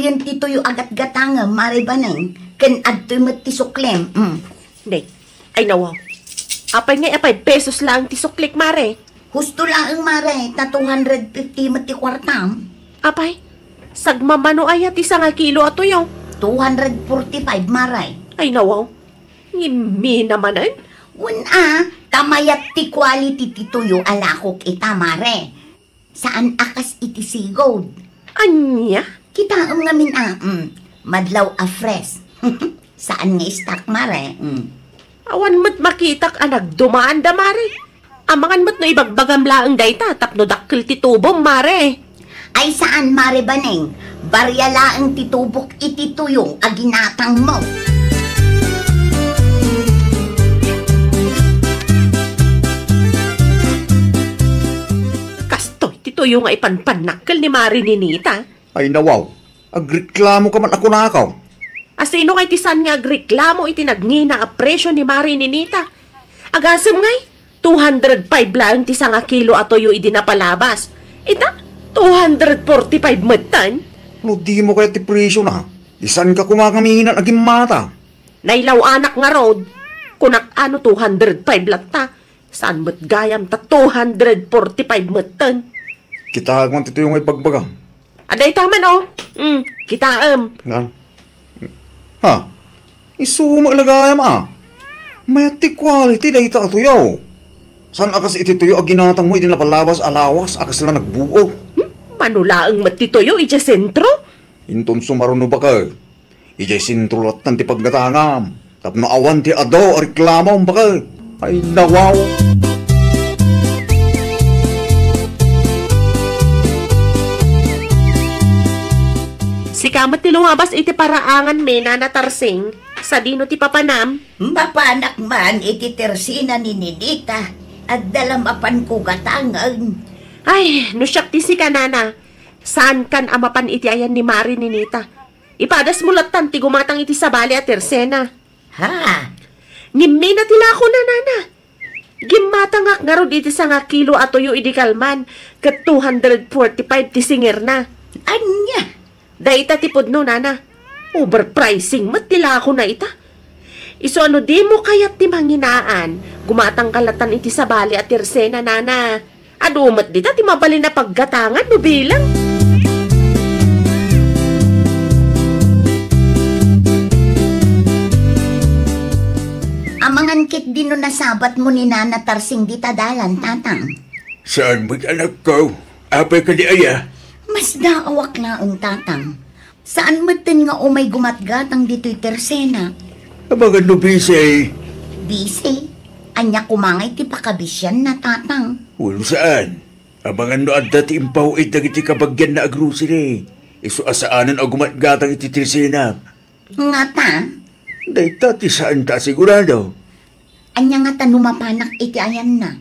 yun tituyo agat gatanga, mare baneng. Ken adtoy met ti suklem. Day, ay nawaw. Apay nga 5 pesos lang ti suklik, mare. Husto lang mare, ta 250 met ti kwartam. Apay, sagmamano ay at isang kilo ato yung 245 mare. ay nawaw. Ngimi naman ay. Una, tamayat ti quality ti tuyo alakok ita mare. Saan akas iti sigod? Anya? Kita ngamin madlaw a fresh. Saan nga stock mare? Awan mo't makitak anag dumaan da, mare. Amangan mo't no ibagbagam laang dayta tapno dakkel ti tubong, mare. Ay saan mare baneng? Barya laang titubok iti tuyong aginatang mo. Kastoy, tituyo nga ipanpanakkel ni Mari Ninita. Ay nawaw, agreklamo ka man ako nakaw. Asino kay tisan nga agreklamo itinagnina a presyo ni Mari Ninita. Agasem ngay, 205 lang ti nga kilo atoyo idi napalabas. Ita, 245 metan. No di mo kaya ti presyo na. Isan ka kumakaminan aging mata. Nailaw anak nga road. Kunak ano 205 lang ta. Saan mo't gayam ta 245 metan. Kita agman tito yung ipagbaga. Aday taman oh. Kitaam. Nga? Ha? Isuma ilagayam May ti quality na ita atuyaw. San akas itituyo aginatang mo itinapalabas alawas akas sila nagbuo. Manulaang matituyo ija sentro? Inton sumaruno ba ka? Ijay sintrulat ng ti paggatangam. Tapno awan ti adaw reklamo ba ka? Ay nawaw. Si kamat ti lumabas iti paraangan me na natarsing sa dino ti papanam. Mapanak man iti tersina ni Ninita at dalamapan ko gatangan. Ay, no siyak ti si kanana. Saan kan amapan iti ayan ni Mari Ninita? Ipadas mo latan ti gumatang iti sabali at tersena. Ha? Ngimmi na tila ako na nana. Gimatangak nga ro diti sa nga kilo atoyo idi kalman kat 245 ti singer na. Anya? Daita tipod no nana. Overpricing mat tila ako na ita. Iso ano di mo kayat ti manginaan. Gumatang kalatan iti sabali at tersena nana. Adumat dita ti mabali na paggatangan no bilang. Amangan kit dino nasabat mo ni Nana Tarsing di tadalan, tatang. Saan mo't anak ko? Apay ka di aya? Mas daawak na ang tatang. Saan matin nga umay gumatgatang dito'y tersena? Abagan no bisay. Bise, anya kumangay ti pakabisyan na tatang. Ulo saan? Abangan no adda ti impaw dagiti kabagyan na agrusiri. Iso asaanan o gumatgatang iti trisena. Nga ta? Dayta ti saan ta sigurado? Anya nga ta numapanak iti ayan na.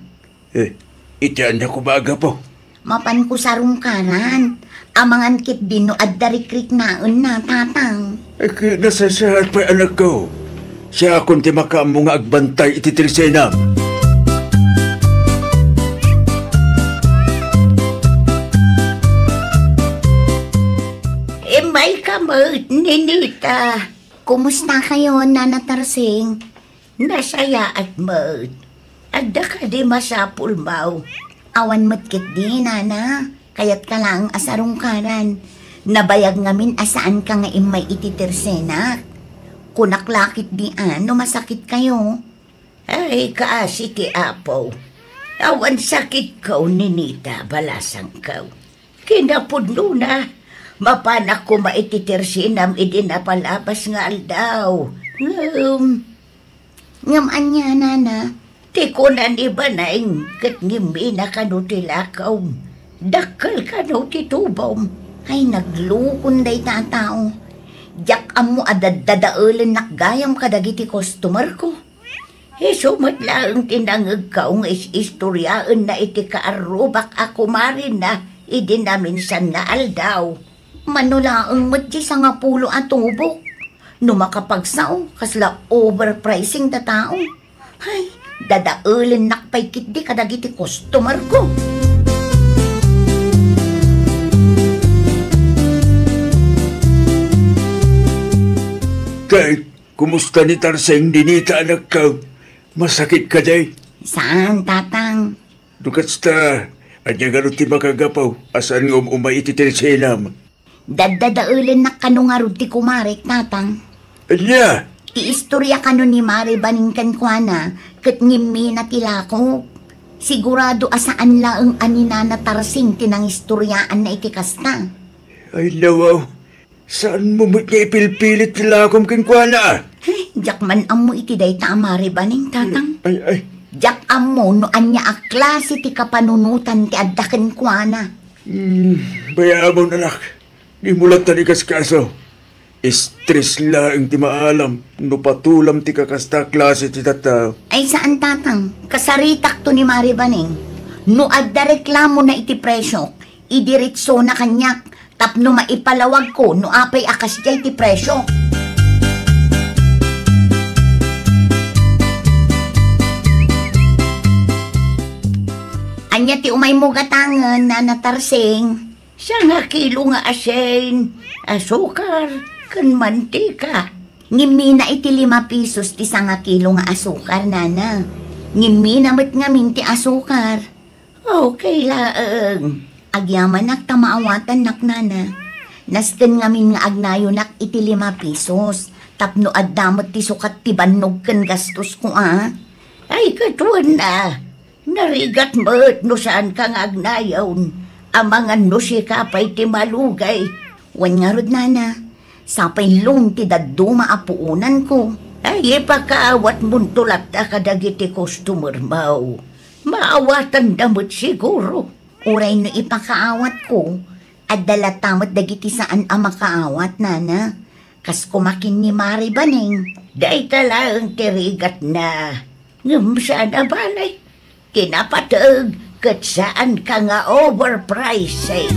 Itian na kumaga po. Mapan ko sa rungkaran. Amangan kit dino at darikrik naon na, tatang. Nasasahat pa anak ko. Siya akong ti makaamo nga agbantay iti trisena. May kamot, Ninita. Kumusta kayo, Nana Tarsing? Nasaya at mo't. Adda ka di masapul mau. Awan mo't kit di, Nana. Kayat ka lang asarong karan. Nabayag ngamin asaan ka nga imay ititirsena. Kunaklakit di ano, masakit kayo. Ay, kaasi ti Apo. Awan sakit ko, Ninita, balasang ka. Kinapudno na. Mapanak ko maititirsinam idinapalabas nga aldaw. Ngam anya, Nana. Ti ko na ni Banay, kat ngimi na kanutilakaw. Dakal kanuti tubom. Ay, naglukon day tatao. Yak amo adadadaulan nakgayam kadagiti customer ko. Sumat lang tinangag ka nga istoryaan na iti kaarubak ako marin na idinaminsan nga aldaw. Manulaang matji sa nga pulo at tubok. No makapagsaw, kasla overpricing ta tao. Ay, dadaulan nakpay kit di kadagiti customer ko. Day, kumusta ni Tarseng Ninita anak ka? Masakit ka, Day? Saan, tatang? Dukatsta, anya nga ti makagapaw, asan nga umay iti Tersenam. Dadadaulin na kano nga rin ti kumarek, tatang. Anya? Iistorya kano ni Mari Baningkan kwa na, kat ngimi na tilako. Sigurado asaan laang anina na Tarsing tinang istoryaan na itikasta. Ay, nawaw. Saan mo mo't nga ipilpilit tilakom kinkwana? Jak man amo iti day ta Mari Baning, tatang. Ay. Jak amo no anya a klase ti kapanunutan ti addaken kwa na. Bayabon anak. Di mo lang tanikas kaso. Stress lang ti maalam. No patulam ti kakasta klase ti tataw. Ay saan, tatang? Kasaritak to ni Mari Baning. No adda reklamo na iti presyo, idiritso na kanyak. Tapno maipalawag ko no apay akas jay ti presyo. Anya ti umay mo gatangan na natarsing. Siya nga kilo nga asin, asukar, kan mantika. Ngimi na iti 5 pesos ti nga kilo nga asukar, nana. Ngimi na met nga minti asukar. Okay laang. Agyaman nak tamaawatan nak, nana. Nasken nga min nga agnayo nak iti 5 pesos. Tapno addamot ti sukat ti bannog ken gastos ko, Ay katuan na. Narigat mo't no saan kang agnayaw. Amangan no si kapay ti malugay. Wan nga rod, nana. Sapay lung ti daduma apuunan ko. Ay ipakaawat mong tulat na kadagiti customer mo. Maawatan damot siguro. Uray no ipakaawat ko. At dalatamot dagiti saan ang makaawat, nana. Kas kumakin ni Mari Baning. Day talang tirigat na. Ngam saan abalay. Kinapatag kat saan ka nga overpricing.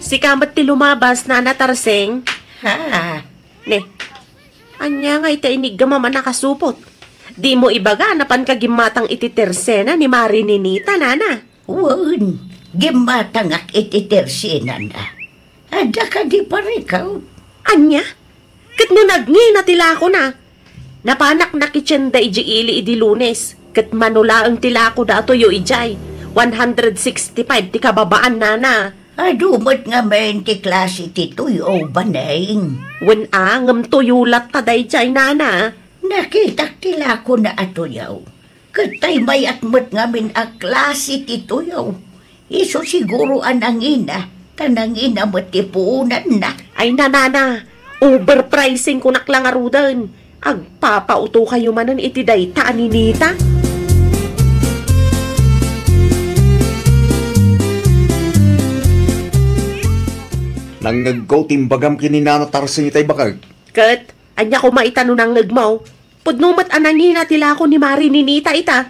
Si kamat ti lumabas na natarseng. Ha? Ne, anya nga itainig ka mama nakasupot. Di mo ibaga napan kagimatang iti Tersena ni Mari Ninita, nana. Wan, gimatangak iti Tersena na. Ada ka di parikaw. Anya? Kat no nagngin na tila ko na. Napanak na kitchen da ili idi Lunes. Kat manula ang tila ko da to yo ijay. 165 ti kababaan, nana. Adumot nga men ti klase ti tuyo baneng. Wen ngam tuyulat ta day jay, nana. Nakitak tila ko na atuyaw. Katay may atmot nga min a klase ti tuyaw. Iso siguro anangina. Tanangina mo ti puunan na. Ay nanana, overpricing ko naklang arudan. Agpapauto kayo manan iti dayta aninita. Nanggagaw timbagam kininana Tarseng itay bakag. Kat, anya ko maitano ng ngagmaw. Pudnumat anangina tila ko ni Mari Ninita ita.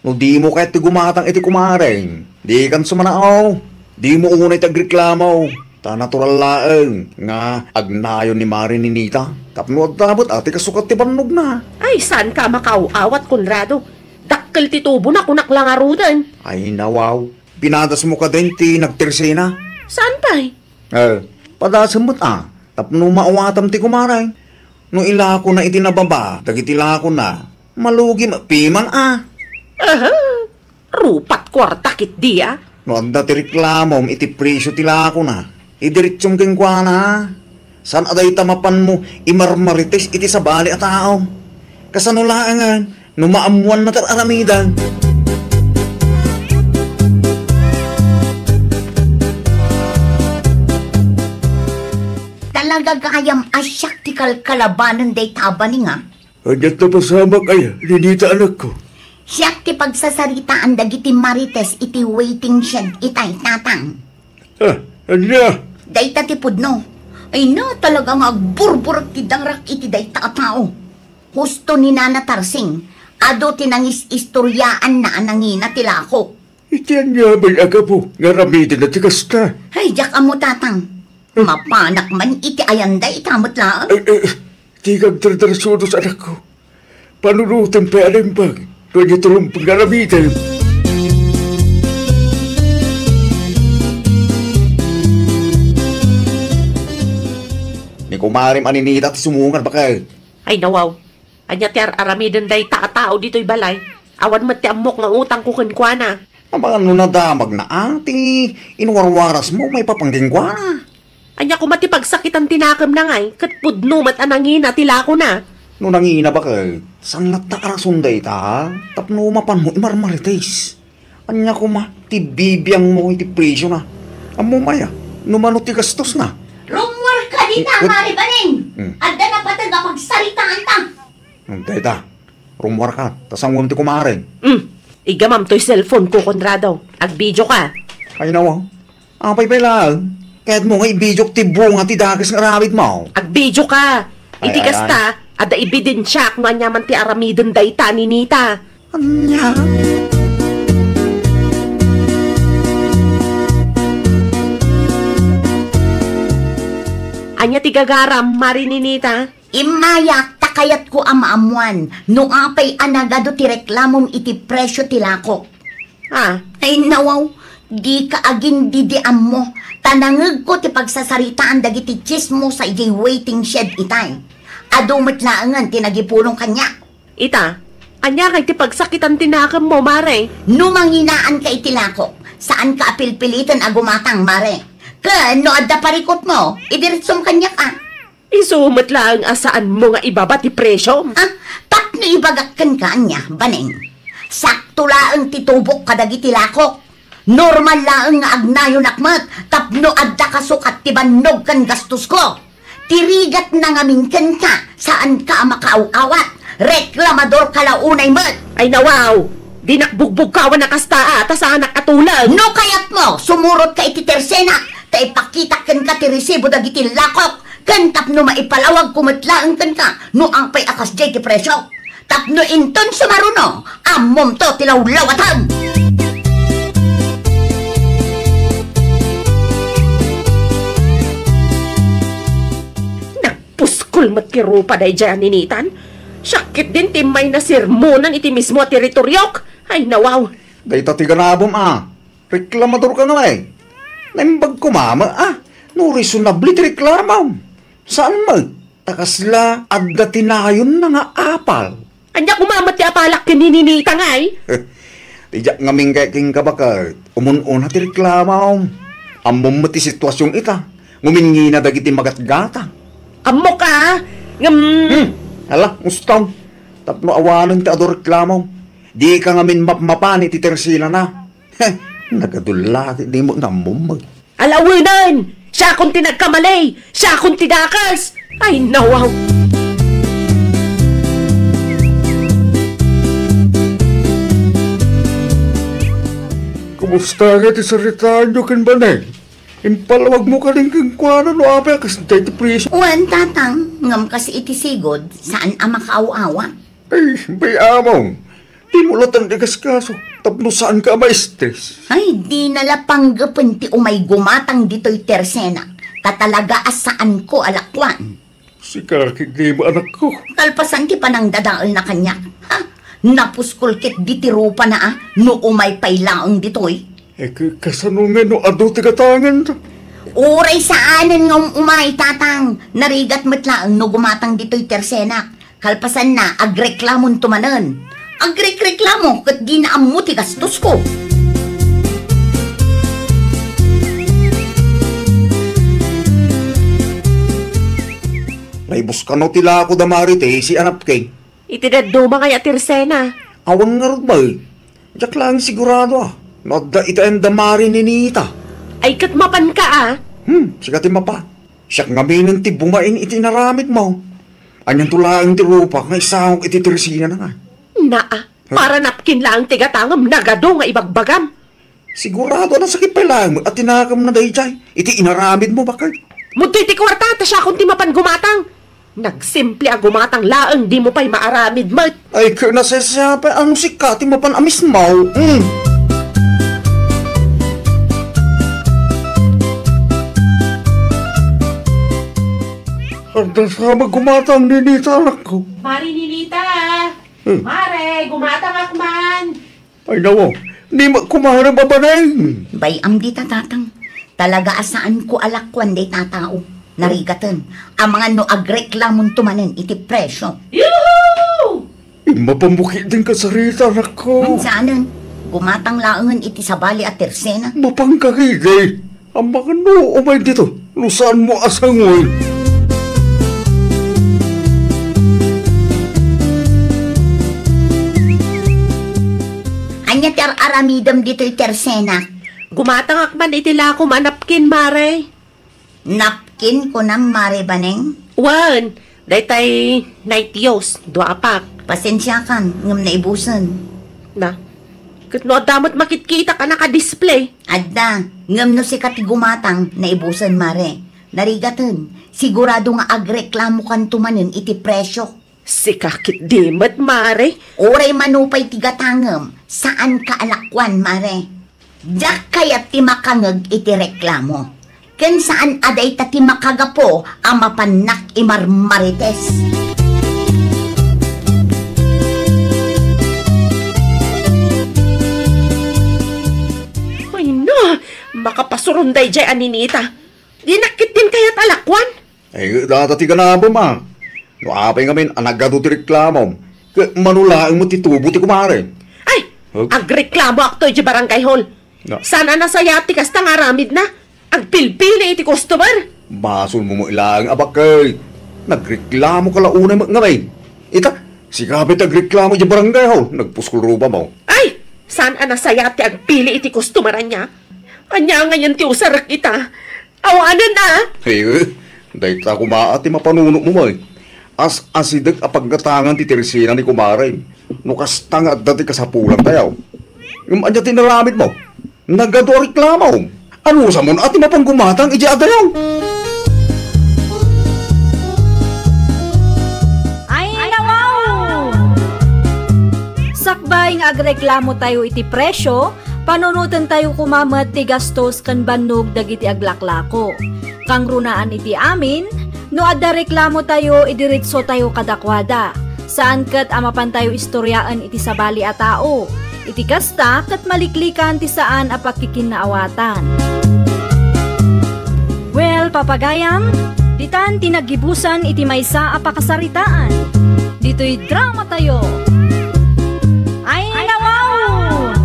No di mo kahit ti gumatang iti kumareng. Di kan sumanaaw. Di mo unay tagreklamaw. Ta natural laeng nga agnayon ni Mari Ninita. Tapno at dabot ati kasukat ti panog na. Ay, saan ka makauawat, Conrado? Dakkel ti tubo na kunak lang arudan. Ay nawaw. Pinadas mo ka din ti nagtersena. Saan pa Padasamot Tapno maawatam ti kumareng. No ilako na itinababa, dagiti ilako na. Malugi mapiman Rupat kwarta kit dia. No anda ti reklamom iti presyo ti lako na. Idiritsong kengkwa na. San aday tamapan mo imarmarites iti sabali at tao. Kasanulaangan, no maamuan na tararamidan. Talaga kayam asyak ti kalabanan day tabaning Anyat na pasamak ay, Ninita anak ko. Siyak ti pagsasaritaan dagiti marites iti waiting shed itay tatang. Anya? Dayta ti pudno. Ay na talagang agburbur ti dangrak iti dayta tao. Husto ni Nana Tarsing, ado tinangis istoryaan na anangina tilako. Iti anya may agapo, nga ramitin na tikasta. Ay, jak amo tatang. Mapanak man iti ayanday itamot lang. Di kag tratarsudos anak ko. Panunutin pa alimbag, doon niya tulong pangaramitin. kumarim aninita at sumungan bakay. Ay nawaw. Anya ti aramidon day tao dito'y balay. Awan mat ti amok nga utang ko kenkwana. Aba ano na damag na ati, inwarwaras mo may papanggingwa na. Anya ko mati pagsakitan tinakam na ngay, kat pudno mat anangina tila ko na. No nangina ba kay, sangat na arasunday ta, tapno mapan mo imarmarites. Anya ko ma, ti bibiyang mo iti presyo na. Amo maya, numano ti gastos na. Rumor ka di ta, Mari Baning! Adda na pataga pagsaritaan ta! Dayta, rumwar ka, tasangwam ti kumarin. Igamam to'y cellphone ko, Conrado. Ag-video ka. Ay nawa, apay pa lang. Kahit mo nga ibidyo ti bunga ti dagas nga ramit mo. Ag-video ka. Iti Ay. kasta, ada ebidensya kung anyaman ti aramidon dayta ni Nita. Anya? Anya ti gagaram, Mari ni Nita. Imayak takayat ko amaamuan, no apay anagado ti reklamom iti presyo ti lakok. Ha? Ay nawaw, di ka agin didiam mo. Tanangag ko ti pagsasaritaan dagiti chismo sa iti waiting shed itay. Adumit laangan tinagipulong kanya. Ita, anya kay ti pagsakitan tinakam mo, Mare. Numanginaan ka iti lakok, saan ka apilpilitan agumatang, Mare? No adda parikot mo, idiritsong kanya ka. Isumat lang asaan mo nga ibaba ti presyo. Tapno ibagakkan ka niya, Baning. Sakto laang titubok kadagiti lakok. Normal laang nga agnayo nakmat, tapno adda kasukat ti bannog kan gastos ko. Tirigat na ngamin kan ka, saan ka makaaw-awat. Reklamador ka launay mat. Ay nawaw, di nakbugbog kawan na kasta ata sa anak katulag. No kayat mo, sumurot ka iti tersena, ta ipakita kan ka ti resibo dagiti lakok. Kan tapno maipalawag kumatlaan kan ka, no ang pay akas jay ti presyo. Tapno inton sumaruno, amom to tilawlawatan. Nagpuskol matiro pa day dyan ninitan. Sakit din timay na sirmonan iti mismo at teritoryok. Ay nawaw. Dayta ti ganabom reklamador ka nga eh. Naimbag kumama no reasonable ti reklamam. Saan mag? Takasla adda tinayon na nga apal. Anya kumamat ti apalak kininita ngay. Tijak nga minggay king kabakat. Umun-una ti reklamam. Amom mo ti sitwasyon ita. Ngumingi na dagiti magatgata. Amo ka. Hala, ustaw. Tapno awanan ti ado reklamam. Di ka nga min mapmapani ti tersila na. Nagadula, di mo namumag. Alawinan! Siya kung tinagkamalay! Siya kung tinakas! Ay, nawaw! Kumusta ka ti saritaan nyo kan Banay? Impalawag mo ka rin kang kuwana no apel kasi tayo ti presyo. Uwan tatang, ngam kasi iti sigod, saan ang makaaw-awa? Ay, bay among. Di mo latang digas kaso. Tapno saan ka ma-stress? Ay, di nalapanggapan ti umay gumatang dito'y tersena. Tatalaga asaan ko alakwan. Si kakig di mo anak ko. Kalpasan ti panang dadaal na kanya. Napuskol kit ditirupa na no umay pailaang dito'y. Kasanungan no ado tigatangan ta. Uray saanin ng umay tatang. Narigat matlaang no gumatang dito'y tersena. Kalpasan na agreklamon tumanan. Agrek-reklamo kat di na ammo ti gastos ko. Naibus ka no tila ako damarite si anap kay. Itidaddo mga Tirsena. Awang nga ba eh. Diyak lang sigurado Nodda ita ang damari ni Nita. Ay katmapan ka Sigati mapa. Siyak nga minang ti bumain iti naramit mo. Anyan tulang ti rupa nga isahok iti tersina na nga. Para napkin lang tigatangam nagado nga ibagbagam. Sigurado na sakit pa lang at tinakam na dahi jay. Iti inaramid mo bakit? Muti ti kwarta ta siya kung ti mapan gumatang. Nagsimple ang gumatang laang di mo pa'y maaramid mat. Ay kaya nasasyape ang sikati mo pan amis mo. Handa sa maggumatang ninita anak ko. Mari Ninita! Mare, gumatang akman! Ay nawa, di magkumara ba Banay? Bayam di tatang. Talaga asaan ko alakwan day tatao. Narigatan, ang mga no agreklamon tumanin iti presyo. Yuhu! Mapambuki din ka sa rita, anak ko. Saanan, gumatang laangan iti sabali at tersena. Mapangkahiday. Ang mga no, umay dito. Lusaan mo asangoy. Anya ter aramidam dito iti tersena. Gumatang akman itila ko manapkin, Mare. Napkin ko ng mare baneng. Wan, daytay night yos, duapak. Pasensya kan, ngam naibusan. Na, katno damot makitkita ka naka-display. Adda, ngam no si katigumatang naibusan mare. Narigatan, sigurado nga agreklamo kan tumanin iti presyo. Si kakit dimat, Mare. Oray manupay tigatangam, saan ka alakwan mare? Diyak kayat ti makangag iti reklamo. Ken saan aday ta ti makagapo ang mapanak imarmarites. Ay na, makapasurunday jay aninita. Dinakit din kaya't alakwan. Ay, datati ka na ba, ma? No, apay ngamin, anagado ti reklamo. Manulaang mo titubo ti kumare. Ay, Huh? agreklamo akto iti barangay hall. No. Sana nasayati kas tangaramid na. Agpilpili iti customer. Basul mo mo ilang abakay. Nagreklamo ka launay ngamin. Ita, si kapit nagreklamo di barangay ho. Nagpuskul ruba mo. Ay, sana nasayati agpili iti customer niya. Anya ngayon ti usarak ita. Awanan na. Hey, dahil ta kumaati mapanuno mo mo. As asidag apaggatangan ti Teresina ni kumare. Nukas tanga dati ka sa pulang tayaw. Yung anya tinaramid mo. Nagado reklamo. Ano sa mon ati mapang gumatang iji adayaw. Ay, nawaw! Sakbay nga agreklamo tayo iti presyo, panunutan tayo kumamat ti gastos kan bannog dagiti aglaklako. Kang runaan iti amin, no adda reklamo tayo idiritso tayo kadakwada. Saan kat amapan tayo istoryaan iti sabali a tao. Iti kasta kat maliklikan ti saan a pakikinaawatan. Well, papagayam, ditan tinagibusan iti maysa a pakasaritaan. Dito'y drama tayo. Ay, nawaw!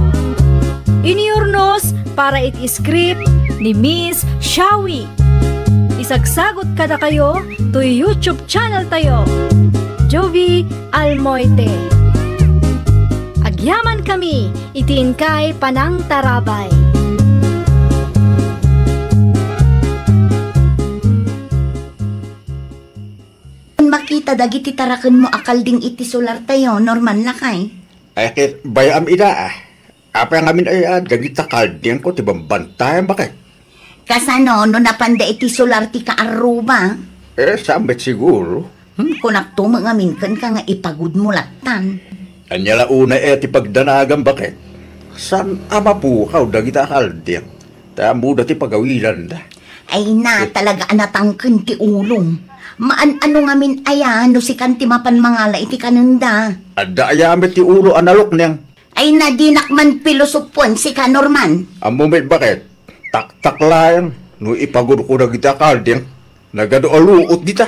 Iniurnos para iti script ni Miss Shawi. Isagsagot kada kayo to YouTube channel tayo. Jovi Almoite. Agyaman kami, itiin kay Panang Tarabay. Makita dagiti taraken mo akal ding iti solar tayo, normal na kay. Ay, kit bayam ida ah. Apa yang amin ay dagita kaldian ko tibang bantayan bakit? Kasano, no napanda iti solar ti kaaruba. Sambet siguro. Kunak tumangamin kan ka nga ipagud mo latan. Anyala una ti pagdanagan bakit? San ama po dagita kaldian? Tamu dati pagawilan da. Ay na, talaga anatangken ti ulong. Maan-ano ngamin ayan, no si kanti mapan mangala iti kanunda. Ada ayamet ti ulo analok niyang. Ay na dinakman pilosopon si Kanorman. Amumit bakit? Tak-tak lang. No ipagod ko dagita kaldian. Nagado aluot dita.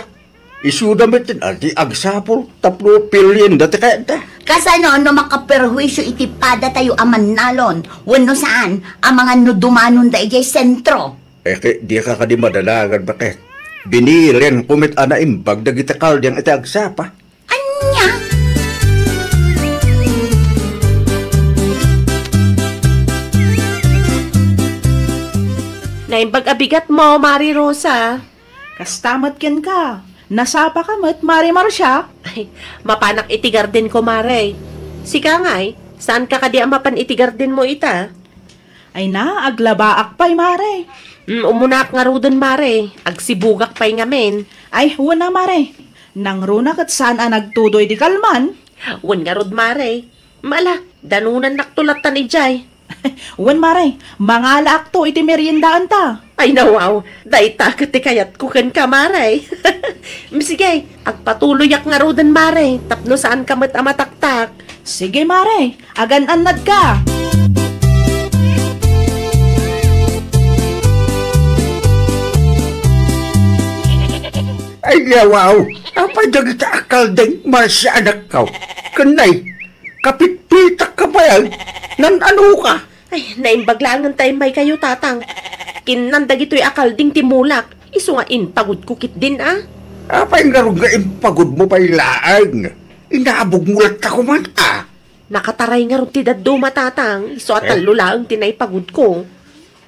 Isuda metin adi agsapol 30 pilyen dati kaya da. Kasano no makaperhuisyo iti pada tayo aman nalon. Wano saan, ang mga no dumanon da ijay sentro. Di ka di madalagan bakit? Biniren kumit ana imbag dagita kaldian iti agsapa. Anya? Naimbag abigat mo, Mari Rosa. Kastamat ken ka. Nasapa ka mat, Mari Marcia. Ay, mapanak iti garden ko, Mare. Sika ngay, saan ka kadi mapan iti garden mo ita? Ay na, aglabaak pa'y, Mare. Umunak nga rudon, Mare. Agsibugak pa'y ngamin. Ay, huwag na, Mare. Nang runak at saan nagtudoy di kalman. Wan nga rod, Mare. Mala, danunan naktulatan ni Jay. Huwag, Mare. Mangala akto iti meriendaan ta. Ay nawaw, day takot kayat kukan ka, Mare. Sige, agpatuloy ak nga rudon, Mare. Tapno saan ka mat amataktak. Sige, Mare. Agan-anad ka. Ay, yawaw. Apa dagiti akaldeng masya anak ka? Kanay, kapitpitak ka ba yan? Nan ano ka? Ay, naimbaglangan tayo may kayo, tatang. Kinandag ito'y akalding timulak. Iso nga pagod kukit din, ah. Apa yung garong nga impagod mo pa ilaang? Inaabog mo lang ako man, ah. Nakataray nga ron ti daddo matatang. Iso at talulaang tinaypagod ko.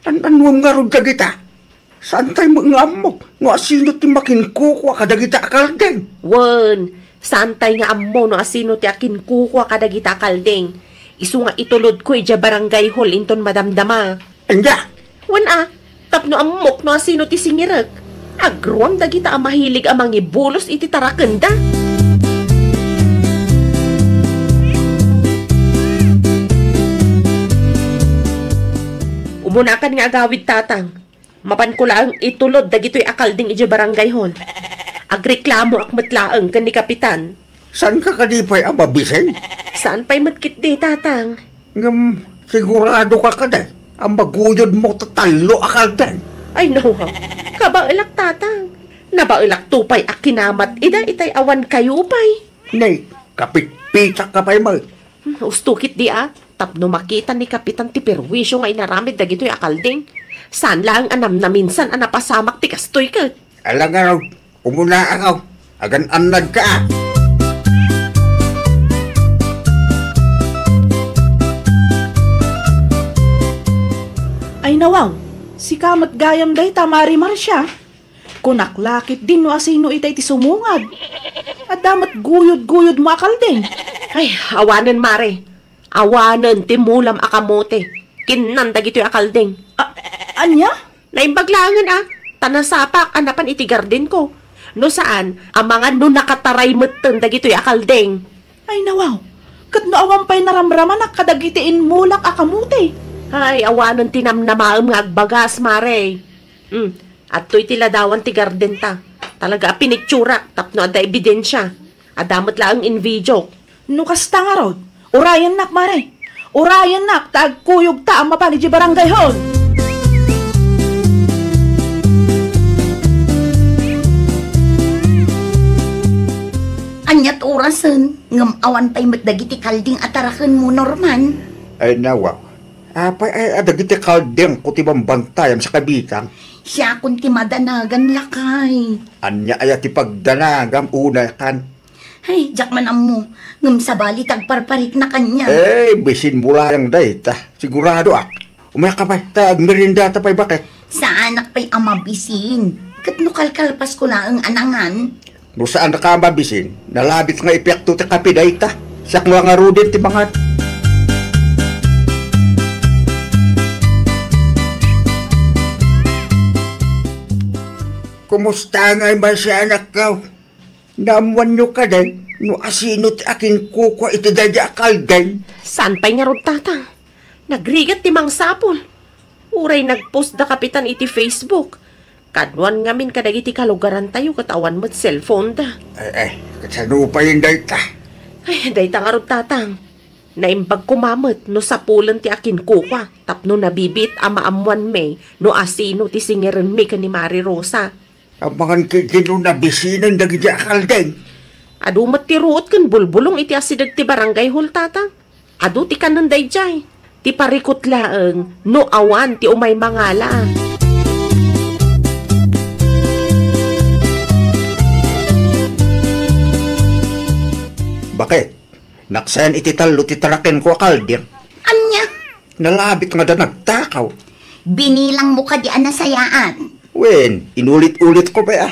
Ano nga ron dagita? Saan tayo mga amok? Nga sino ti makinkukwa ka dagita akaldeng? Wen, santay nga ammo no asino ti akin kukwa kadagita kaldeng. Isu nga itulod ko ija barangay hall inton madamdama. Anya? Wen tapno ammok no asino ti singirek. Agruang dagita ang mahilig amang ibulos iti tarakenda. Umunakan nga agawid tatang. Mapan ko lang itulod dagito'y akalding ija barangay hall. Agreklamo akmatlaang kan ni kapitan. Saan ka kadipay ang mabisen? Saan pa'y matkit di, tatang? Sigurado ka ka day. Ang maguyod mo tatalo akaldeng. Ay, no, kabailak, tatang. Nabailak tupay akinamat. Ida itay awan kayo pa'y. Nay, kapitpitak ka pa'y mag. Ustukit di, Tapno makita ni kapitan ti perwisyo nga inaramid dagito'y akalding. Saan lang anam na minsan anapasamak ti kastoy ka? Alang araw, umuna ako. Agan anad ka. Ay nawaw, si kamat gayam day tamari Marsya. Kunaklakit din no asino itay ti sumungad. At damat guyod-guyod mo akalding. Ay, awanan mare. Awanan timulam akamote. Kinanda gito'y akalding. Anya? Naimbaglangan Tanasapak anapan iti garden ko. No saan, ang mga no nakataray meten dagito'y akalding. Ay nawaw, kat no awan pa'y naramraman na kadagitiin mulak akamuti. Ay, awanan tinamnamaam nga agbagas, mare. At to'y tiladawan ti garden ta. Talaga pinicturak, tapno ada ebidensya. Adamot lang in video. Nukas ta nga rod, urayan nak, mare. Urayan nak, taagkuyog ta ang mapani di barangay hall. Anyat orasan, ngam awan pa'y matdagiti kalding atarakan mo, Norman. Ay nawa. Apay ay adagiti kaldeng kutibang bantayan sa kabitang. Siya kung ti madanagan lakay. Anya ay ti pagdanagam una kan. Ay, jakman mo, ngam sabali tagparparik na kanya. Bisin mula yung data. Sigurado Umaya ka pa, merinda ta pa'y bakit? Sa anak pa'y amabisin. Kat nukalkalpas ko na ang anangan. No saan na ka mabisin, nalabit nga ipekto ti kapiday ta. Siyak nga rudin ti mga. Kumusta nga ba si anak ka? Naamuan nyo ka din, no asino ti aking kukwa iti dadya akaldeng. Saan pa'y nga rod, tatang? Nagrigat ti mang sapol. Uray nagpost da kapitan iti Facebook. Kadwan ngamin kadagiti kalugaran tayo katawan mo't cellphone da. Kasano pa yung data? Ay, dayta nga rod, tatang. Naimbag kumamot no sapulan ti akin kukwa. Tapno nabibit ama amuan me no asino ti singiran me ka ni Mari Rosa. Ang mga kikino na bisinan dagiti akaldeng. Adu matiruot kan bulbulong iti asidag ti barangay hall, tatang. Adu ti kananday jay. Ti parikot laeng no awan ti umay mangala. Bakit? Naksayan iti talo ti taraken ko akaldir. Anya? Nalabit nga da nagtakaw. Binilang mo ka di anasayaan. Wen, inulit-ulit ko ba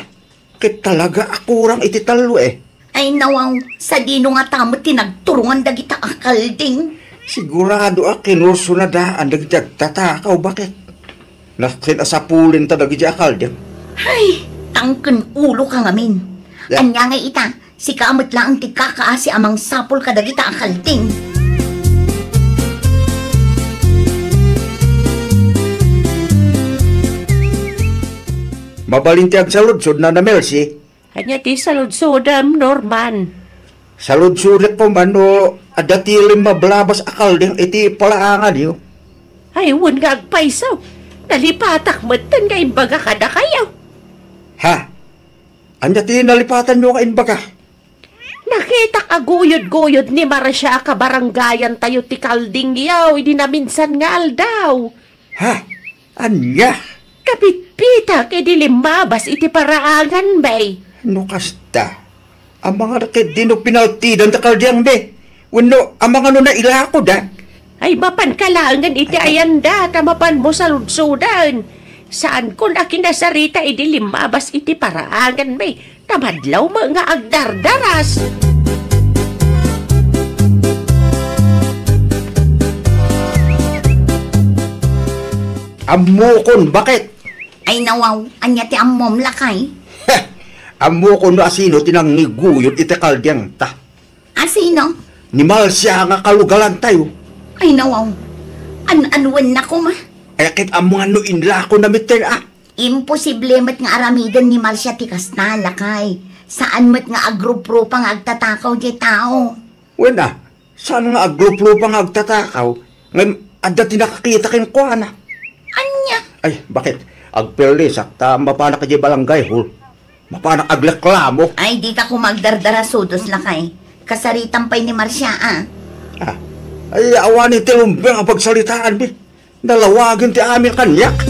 Kit talaga akurang iti talo Ay nawaw, sa dino nga tamo tinagturungan dagita akalding. Sigurado kinurso na daan dagiti agtatakaw. Bakit? Nakinasapulin ta dagiti akaldir. Ay, tangken ulo ka ngamin. Yeah. Anya nga ita, si kaamot lang ang tigkakaasi amang sapol kadagita akalding. Mabalinti ang saludsod na Melsi. Kanya ti saludsodam, Norman. Saludsulit po man no adatilim mablabas akalding iti palaangan niyo. Ay, wan nga agpaisaw. Nalipatak matan nga imbaga kada kayaw. Ha? Anya tinalipatan nyo kain baka. Nakita ka guyod-guyod ni Marcia ka baranggayan tayo ti Kalding yaw, idi na minsan nga aldaw. Ha? Anya? Kapitpita kay limabas iti paraangan bay. No kasta? Ang mga rakit din no pinaltidan ta Kalding be. Wano, ang mga no na ilako da. Ay mapan kalangan iti ayanda, tamapan mo sa lutsudan. Saan ko na kinasarita idi limabas iti paraangan bay. Tamadlaw mga agdardaras. Amukon, bakit? Ay nawaw, anya ti ammom lakay. Amukon no asino tinangiguyod iti Kalding ta. Asino? Ni Marcia nga kalugalan tayo. Ay nawaw, an-anwan na ko ma. Ay kit ang mga no inlako na miten Imposible mat nga aramidan ni Marcia ti kasta lakay. Saan mat nga agrupro pang agtatakaw di tao. Wala, saan nga agrupo pang agtatakaw? Ngayon, adda tinakakita kin ko, ana. Anya? Ay, bakit? Agperlisak, ta mapanak ka balangay, hul. Mapanak aglaklamo. Ay di ka ko magdardara-sudos lakay. Kasaritan pa'y ni Marcia Ah, ay, awan ni Tilumbeng ang pagsalitaan, bi. Nalawagin ti amin kanyak.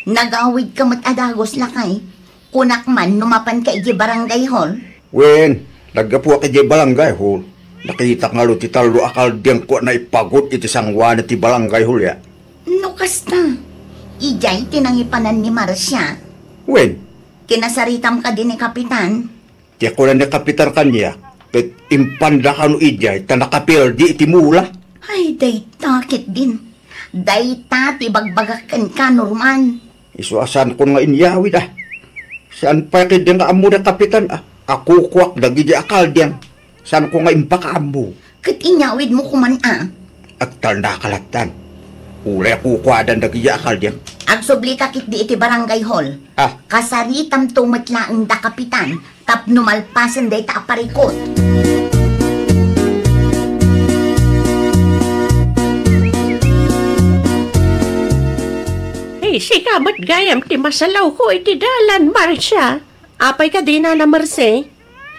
Nagawid ka matadagos lakay. Kunak man, numapan ka iji barangay hall. Wen, naggapu ka balangay, hul. Nakita nga lo ti talo Kalding ko na ipagot iti sangwa na ti balangay, hul, ya. No kasta. Ijay tinangipanan ni Marcia. Wen, Kinasaritam ka din ni Kapitan. ti ako na ni Kapitan kanya, pet impanda ka no ijay, ta nakapildi iti mula. Ay, day takit din. Day tati bagbagakan ka, Norman. Isuasan ko nga inyawid, Saan pa kaya nga amo na Kapitan, Kakukwak na gidi Kalding. Saan ko nga impakaamo? Kat inyawid mo kuman, Agtal na kalatan. Ulay kukwadan na gidi Kalding. Agsubli ka kit di iti barangay hall. Ah, Kasaritam tumatlaang da Kapitan. Tapno malpasan day ta aparikot. Si kamat gayam ti masalaw ko iti dalan, Marcia. Apay ka din na Marce.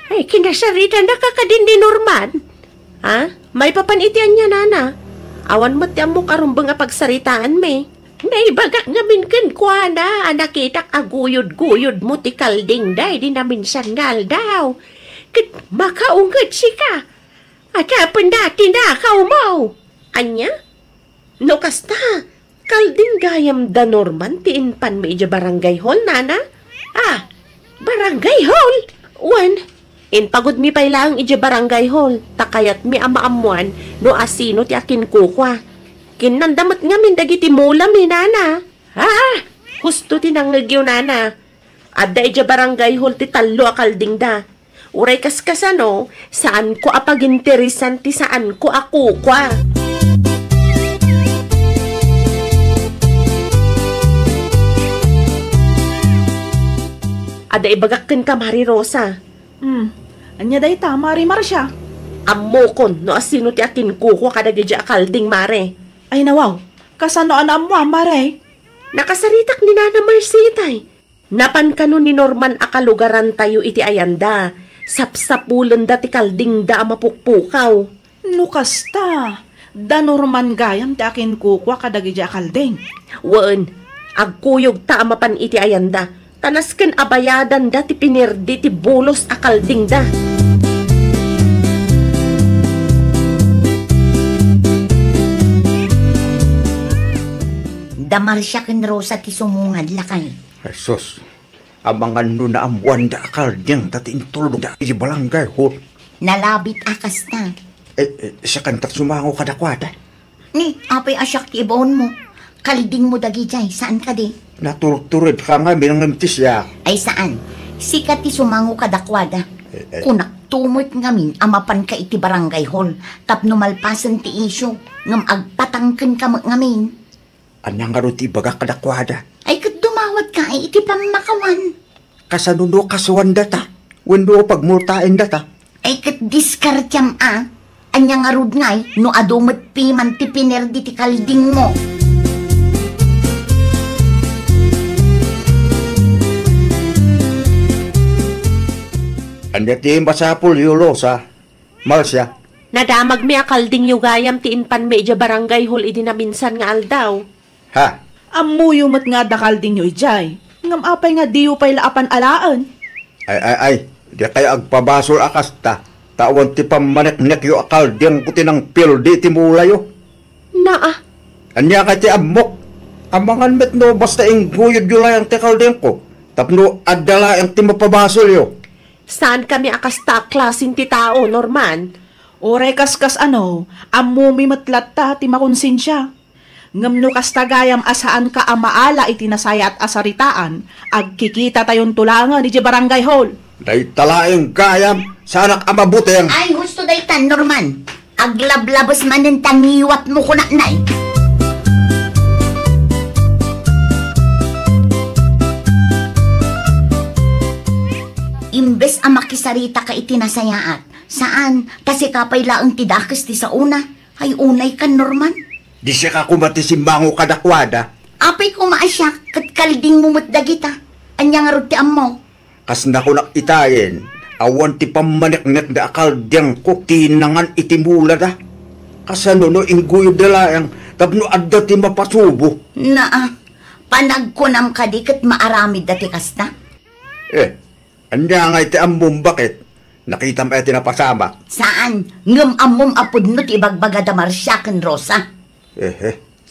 Ay, kinasarita na ka din ni Norman. Ha? May papanitian niya, nana. Awan mo ti amok arumbang nga pagsaritaan me. Naibagak nga minkan kwa na, nakitak aguyod-guyod mo ti Kalding day, di namin sangal daw. Kit makaungad si ka. At hapan dati na kaumaw. Anya? No kasta. Kalding gayam da Norman ti inpan mo ija barangay hall, nana? Barangay hall? Wan, inpagod mi pay lang ija barangay hall. Takayat mi amaamuan no asino ti akin kukwa. Kinandamat nga min dagiti mula mi, nana. Husto tinangagyo, nana. Adda ija barangay hall ti talo a Kalding da. Uray kaskasano, saan ko apaginterisan ti saan ko akukwa. Ada ibagakin ka, Mari Rosa. Anya day ta, Mari Marcia. Amokon, no asino ti akin kuko kadagidya Kalding, Mare. Ay nawaw, kasanoan mo, Mare. Nakasaritak ni Nana Marcitay. Napan kano ni Norman akalugaran tayo iti ayanda. Sapsapulan da ti Kalding da mapukpukaw. Nukasta, da Norman gayam ti akin kukwa kadagidya Kalding. Wan, agkuyog ta mapan iti ayanda. Tanasken abayadan da ti pinirdi ti bulos a Kalding da. Da Marcia ken Rosa ti sumungad lakay. Jesus, abangan no na amuan da Kalding, tati intulog da iti balangay, hul. Nalabit akas na. Sa kantat sumango kadakwada. Ni, apay asyak ti ibon mo. Kalding mo dagi jay, saan ka di? Naturturid ka nga, binangamtis ya. Ay saan? Sikat ti sumango kadakwada. Kunak tumot ngamin amapan ka iti barangay hall. Tapno malpasan ti isyo. Ngam agpatangken ka ngamin. Anyang nga rin ti baga kadakwada. Ay kat dumawat ka ay iti pamakawan. Kasanuno kasuan data. Wendo pagmultain data. Ay kat diskartyam Anya nga rod ngay, no adumat piman ti pinerdi ti kalding mo. Anya ti masapul yu Rosa. Marcia. Nadamag mi akalding yu gayam ti inpan medya barangay hall idi na minsan nga aldaw. Ha? Amuyo mat nga dakal din nyo ijay. Ngam apay nga diyo pay laapan alaan. Ay. Di kaya agpabasol akasta. Tawan ti pamanek-nek yu akalding kuti ng pildi ti mulayo. Naa. Anya kay ti amok. Amangan met no basta ing guyod yu layang ti kalding ko. Tapno adala ang ti mapabasol yu. Saan kami akasta klasin ti tao, Norman? Oray kaskas amumi matlat ta ti makonsensya. Ngam no kastagayam asaan ka amaala iti nasaya at asaritaan, agkikita tayon tulangan iti barangay hall. Day talaeng gayam, sanak amabuteng. Ay, gusto day tan, Norman. Aglablabas man ng tangiwat mo kuna, nay. Imbes ang makisarita ka itinasayaat. Saan? Kasi kapay laang tidakis ti sa una. Ay unay kan, Norman. Di siya ka kumati si Mango kadakwada. Apay kumaasyak, kat kalding mumut dagita. Anya nga rod ti ammo. Kas na ko nakitayin, awan ti pamanek-nek da akaldeng ko tinangan itimula da. Kasano no ingguyo dalayang, tapno adda ti mapasubo. Naa, panagkunam ka di kat maaramid dati kasta. Anya nga iti ambong bakit? Nakita mo iti napasama. Saan? Ngam amom apod no ti ibagbaga da Marsyaken, Rosa.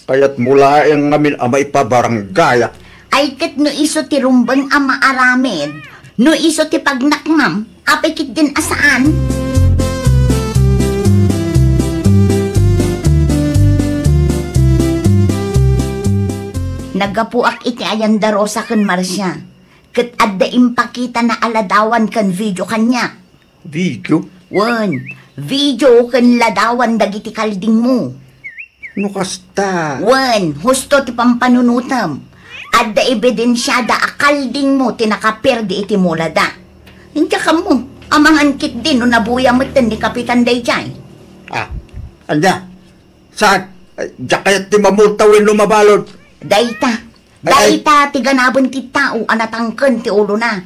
Kaya't mula yung ngamin amay pa baranggaya. Ay kat no iso ti rumbang ama aramid. No iso ti pagnakmam. Apay kit din asaan. Nagapuak iti ayan da Rosa kan Marsya. Kat adda impakita na aladawan kan video kanya. Video? Wan, video kan ladawan dagiti kalding mo. No kasta? Wan, husto ti pampanunutam. Adda ebidensya da akalding mo tinakaperdi iti mula da. Hindi ka mo, amangan kit din no nabuya mo ni Kapitan Dayjay. Anda? Saan? Diyak kaya't ti mamultawin lumabalod. Dayta ti ganabon ti tao anatangken ti ulo na.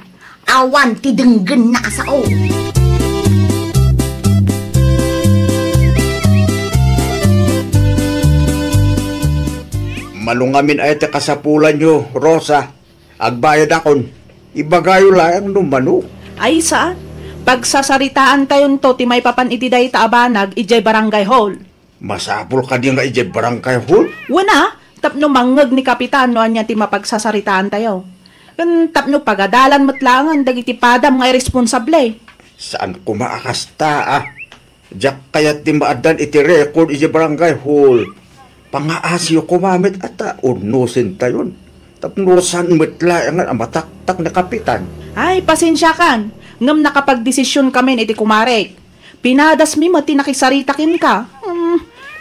Awan ti denggen na asao. Malungamin ay ti kasapulan nyo, Rosa. Agbayad akon. Ibagayo lang numano. Ay saan? Pagsasaritaan tayon to ti may papan iti day taabanag ijay barangay hall. Masapul ka di nga ijay barangay hall? Wana, tapno mangag ni Kapitan no anya ti mapagsasaritaan tayo. Tapno pagadalan matlangan dagiti padam nga irresponsable. Saan ko maakasta Diyak kaya ti maadan iti record ijay barangay hall. Pangaasyo kumamit at unusin tayon. Tapno saan mitla ang mataktak na Kapitan. Ay, pasensya kan. Ngam nakapagdesisyon kami iti kumarek. Pinadas mi mati nakisarita kim ka.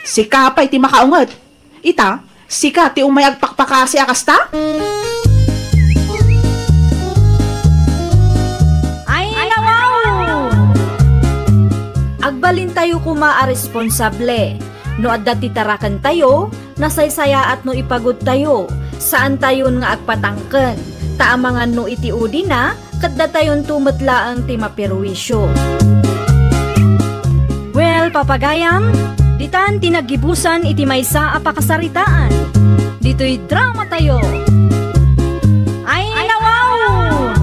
Si Kapay ti makaungat. Ita, si ka ti umay agpakpakasi akasta? Ay, nawaw! Agbalin tayo kuma a responsable. No adda titarakan tayo, nasaysaya at no ipagod tayo. Saan tayon nga agpatangken? Taamangan no iti udi na, kadda tayon tumatlaang ti maperwisyo. Well, papagayam, ditan tinagibusan iti maysa a pakasaritaan. Dito'y drama tayo. Ay, nawaw!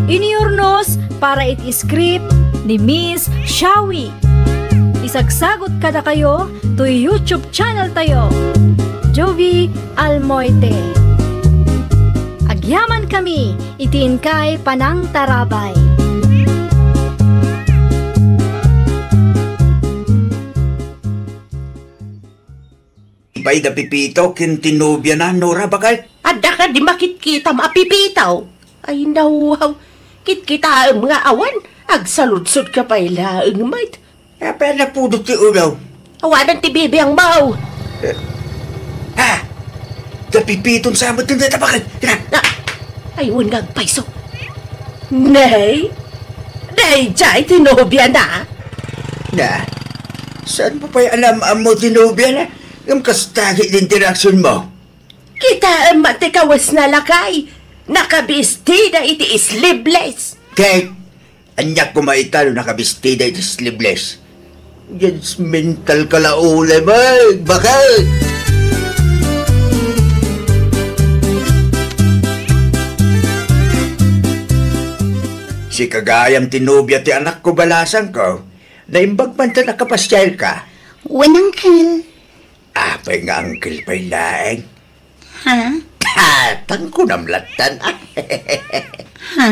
Iniurnos para iti script ni Miss Shawi. Isagsagot kada kayo to YouTube channel tayo, Jovi Almoite. Agyaman kami, itiin kay Panang Tarabay. Iba'y da pipito kintinubya na Nora bagay? Adda ka di makitkita maapipitaw. Ay nawaw, kitkita ang mga awan. Agsaludsod ka pa ilaang mait. Pero napudot ti ulaw. Awanan ti bibi ang mau. Da pipiton sa amat ng databakan. Ayun nga paiso. Nay, jay tinobya na. Na, Saan mo pa'y alam mo tinubya na? Yung kastagi din interaksyon mo. Kita ang matikawas na lakay. Nakabistida iti sleeveless. Kahit anyak ko maitalo nakabistida iti sleeveless. Judgmental ka laulay mo. Bakit? Si kagayam tinubya ti anak ko balasan ko. Naimbag man ta nakapasyal ka. Wen, Uncle. Apay nga uncle pa'y laeng. Ha? Tatang ko namlatan. Ha?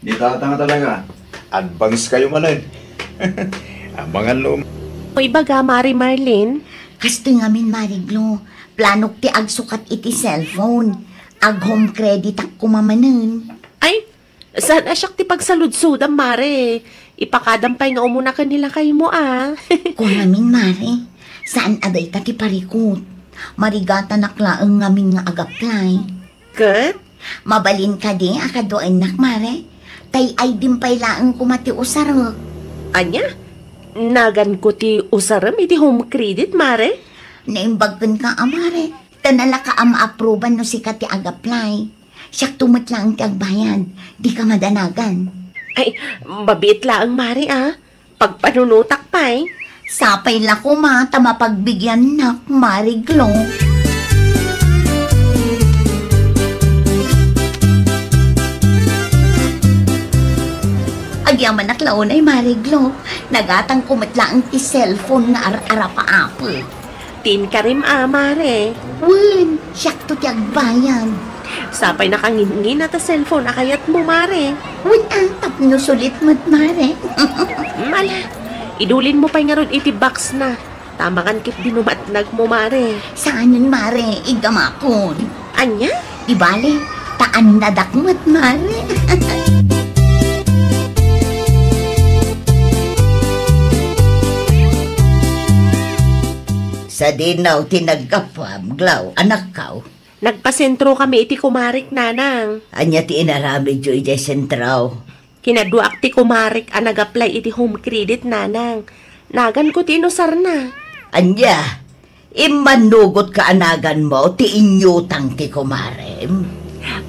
Di tatanga talaga. Advance kayo manin. Ang mga lum... Uy baga, Mari Marlene. Kasto nga min, Mariglo. Planok ti agsukat iti cellphone. Ag home credit ak kumamanen. Ay, saan asyak ti pagsaludsudam, Mare? Ipakadampay nga umuna kanila kayo mo, ah. Kung ngamin, Mare, saan aday ta ti parikot? Marigata naklaang ngamin nga agaplay. Kat? Mabalin ka di, akadoan nak, Mare. Tay ay dimpay laang kumati usarok. Anya? Nagan ko ti usaram iti home credit, Mare? Naimbagkan ka, Mare. Tanala ka ma-aproban no si ka ti agaplay. Siyak tumot lang ti agbayad. Di ka madanagan. Ay, mabit lang, Mare, ah. Pagpanunutak pa, eh. Sapay la ko mata mapagbigyan nak, Mariglo. Agyaman at laon ay Mariglo. Nagatang kumatlaang ti cellphone na ara-ara pa apo. Tin ka rin, ah, Mare. Wen, siyak to ti agbayan. Sapay nakangingin at cellphone akayat mo, Mare. Wen, tapno sulit mo't, Mare. Mala, idulin mo pa nga ron iti box na. Tamakan kit dinumatnag mo, Mare. Saan yun, Mare? Igamakon. Anya? Ibale, taan nadakmat, Mare. Sa dinaw tinagkapam, glaw, anak kaw. Nagpasentro kami iti kumarik, Nanang. Anya ti inarami jo iti sentraw. Kinaduak ti kumarik ang nag-apply iti home credit, Nanang. Nagan ko ti inusar na. Anya, imanugot ka anagan mo, ti inyutang ti kumarem.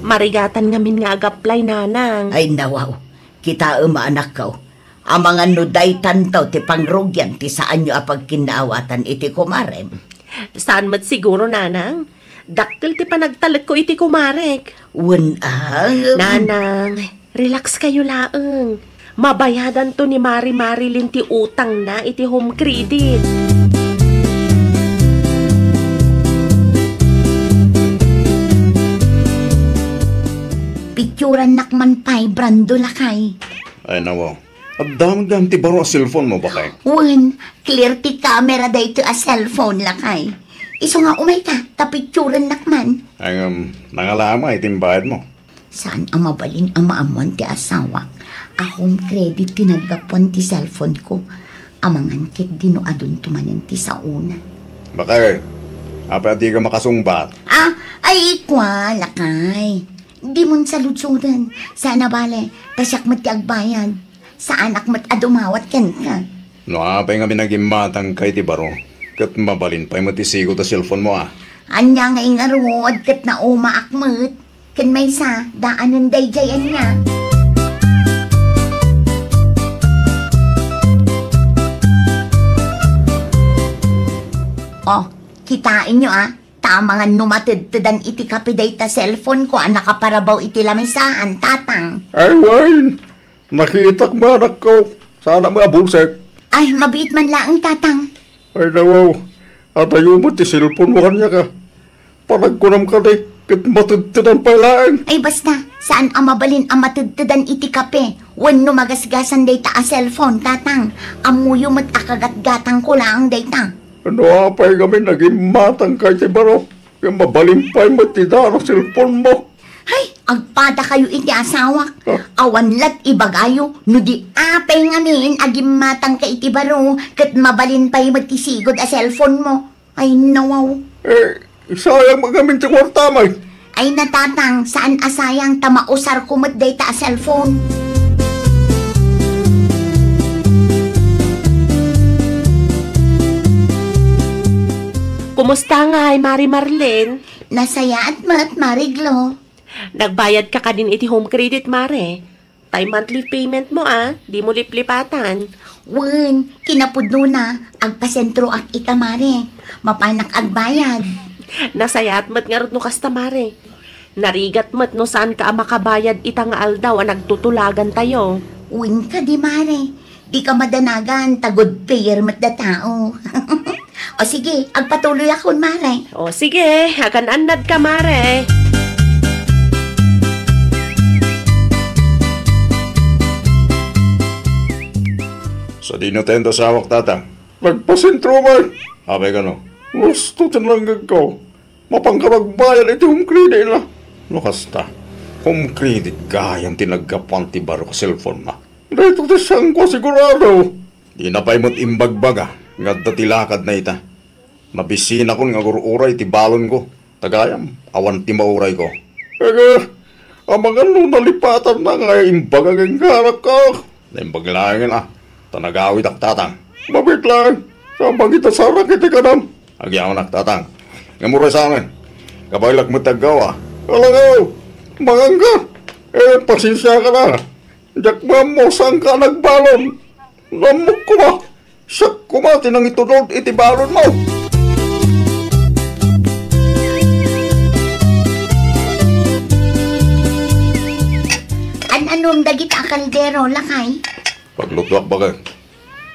Marigatan ngamin nga ag-apply, Nanang. Ay nawaw, kita anak kaw. Ang mga nuday tantaw ti pangrugyan ti saan nyo apag kinawatan iti kumarem. Saan mat siguro, Nanang? Dakkel ti panagtalag ko iti kumarek. Nanang, relax kayo laeng. Mabayadan to ni Mari Marilyn ti utang na iti home credit. Picturan nakman pa'y brando lakay. Ay nawa. At damang ti baro a cellphone mo ba kay? Clear ti camera dahito a cellphone lakay. Iso nga umay ka, tapicturan nakman. Ay nangalama itimbayad mo. Saan ang mabalin ang maamuan ti asawa? A home credit tinagapon ti cellphone ko. Amangan kit dinuadun tumanin ti sa una. Bakay, apa di ka makasungbat? Ay ikwa, lakay. Di mon saludsudan. Sana bale, tasyak mat ti agbayan. Sa anak mat adumawat ken ka. No, apay nga binagimbatang kay ti baro. Kat mabalin pa'y matisigo ta cellphone mo Anya nga ingarod kat na umaakmat. Ken may sa, daanan dayjayan niya. Oh, kitain nyo Tamangan numatid-tidan iti kapiday ta cellphone ko nakaparabaw iti lamisahan, tatang. Ay, Wayne. Nakita ko anak ko. Sana mga bulsek. Ay, mabit man lang, tatang. Ay, nawaw. At ayaw mo ti cellphone mo kanya ka. Panagkunam ka di. Kit matid-tidan pa lang. Ay, basta. Saan ang mabalin ang matid-tidan iti kape? Wen no magasgasan day ta a cellphone, tatang. Amuyo mat akagat-gatang ko lang day ta. Ano apay kami naging matang kay ti baro. Kaya mabalimpay matida ang cellphone mo. Ay, agpada kayo iti asawa. Awanlat ibagayo. No di apay ngamin agim matang ka iti baro. Kat mabalin pa'y magkisigod a cellphone mo. Ay, nawaw. Sayang magamin ti kwarta may. Ay, natatang, saan asayang tamausar kumot day ta a cellphone? Kumusta nga ay Mari Marlene? Nasaya at Mariglo. Nagbayad ka din iti home credit, Mare. Tay monthly payment mo di mo liplipatan. Wen, kinapudno na, agpasentro ak itamare. Mapanak agbayad. Nasayat mat nga no kasta, Mare. Narigat mat no saan ka makabayad itang aldaw nagtutulagan tayo. Wen ka di mare. Di ka madanagan, tagod payer mat da tao. O sige, agpatuloy ako, mare. O sige, akan anad ka, Mare. Sa di na tenda sa awak tatang. Nagpasentro man. Abay ka no. Gusto tinlanggag ko. Mapangkaragbayan iti home credit na. Nakasta. Home credit gayang tinagkapan ti baro ka cellphone ma. Dito ti siyang ko sigurado. Di na pa'y mo't imbagbaga. Ngadda tilakad na ita. Mabisina ko nga gururay ti balon ko. Tagayam, awan ti mauray ko. Ega, amangan nung nalipatan na nga imbagag ang karak ko. Naimbaglayan Tanagawit ak tatang. Mabit lang. Saan kita sarak iti kanam? Agyaman ak tatang. Ngamuray sa amin. Kabaylak mo tagawa. Alagaw. Mangangga. Pasensya ka na. Jakmam mo saan ka nagbalon. Lamok ko ba? Siyak ko ba tinang itulog iti balon mo? Anong dagit akaldero, lakay? Paglutwak baga,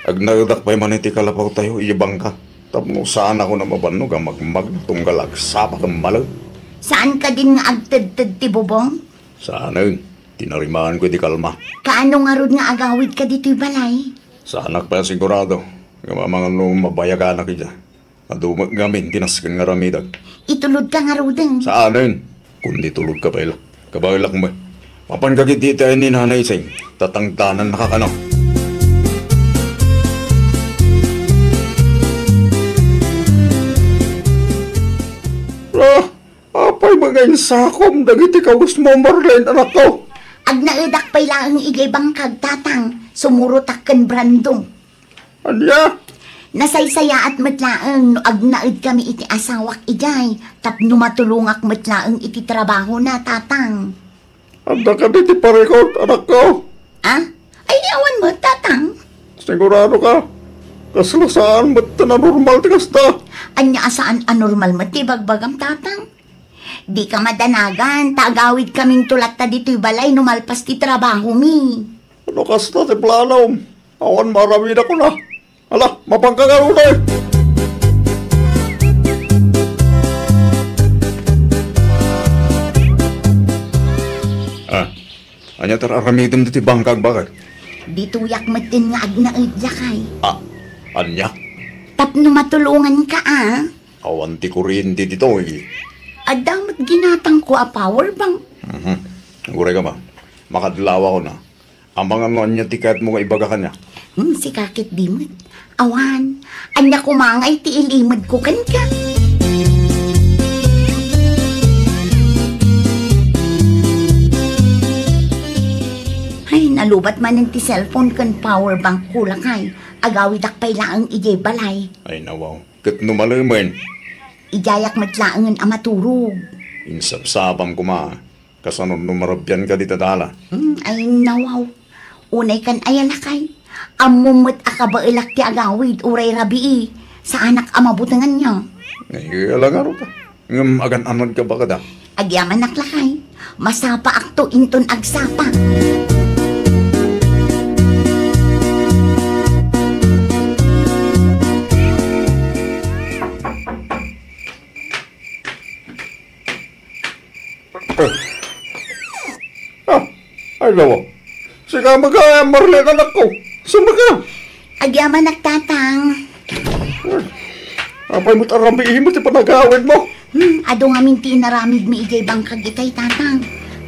agnarudak pa'y maniti kalapaw tayo, iyabang ka. Tapno saan ako na mabanog ang magtunggal agsapak ang malag. Saan ka din nga agtad-tad ti bubong? Saan yun? Tinarimaan ko di kalma. Kaano nga rod nga agawid ka dito'y balay? Sa anak pa sigurado, nga mga nung mabayagan na kaya. Madumag gamin, tinaskan nga ramidag. Itulod ka nga rodeng. Saan yun? Kundi tulog ka pala. Kabaylak mo. Mapangkagit dito ay ni Nanay Sing. Tatangtanan nakakano. Apay mga insakom, dagiti kagus mo, Marlene, anak ko. Agnaidak pa'y lang igay bangkag tatang, sumurutak kan brandong. Anya? Nasaysaya at matlaang no agnaid kami iti asawak igay, tapno matulungak matlaang iti trabaho na tatang. Anda ka diti parekot, anak ko. Ay awan mo tatang. Sigurado ka? Kaslasaan ba't na normal ti kasta? Anya asaan anormal mo ti bagbagam tatang? Di ka madanagan, tagawid kaming tulat ta dito'y balay numalpas ti trabaho mi. Ano kasta ti plano? Awan marami na ko na. Ala, mapangkagaro na eh. Anya tararamitin ti bangkag bakit? Dituyak matin nga agnaid lakay. Anya? Tapno matulungan ka Awan ti kuryente dito eh. Adamat ginatang ko a power bank. Guray ka ba? Makadlawa ko na. Ang mga anya tikat mo nga ibaga ka niya. Si kakit dimot. Awan, anya kumangay ti ilimad ko kan ka. Ay, nalubat man ng ti cellphone kan power bank ko lakay. Agawid akpay laang ijay balay. Ay nawaw. Kat numalaman. Ijayak matlaangan amaturog. Insapsapam ko ma. Kasanod numarabyan ka dita dala. Ay nawaw. Unay kan ayalakay. Amumot akabailak ti agawid uray rabii. Sa anak amabutangan niya. Ay, alangaro pa. Ngam agan anod ka ba kada? Agyaman naklakay. Masapa akto inton agsapa. Ay nawaw. Sige magaya Marlene anak ko. Sumaga. Agyaman nagtatang. Apay mo't arabihin mo ti panagawin mo. Ado nga minti naramid mi ijay bangkag itay tatang.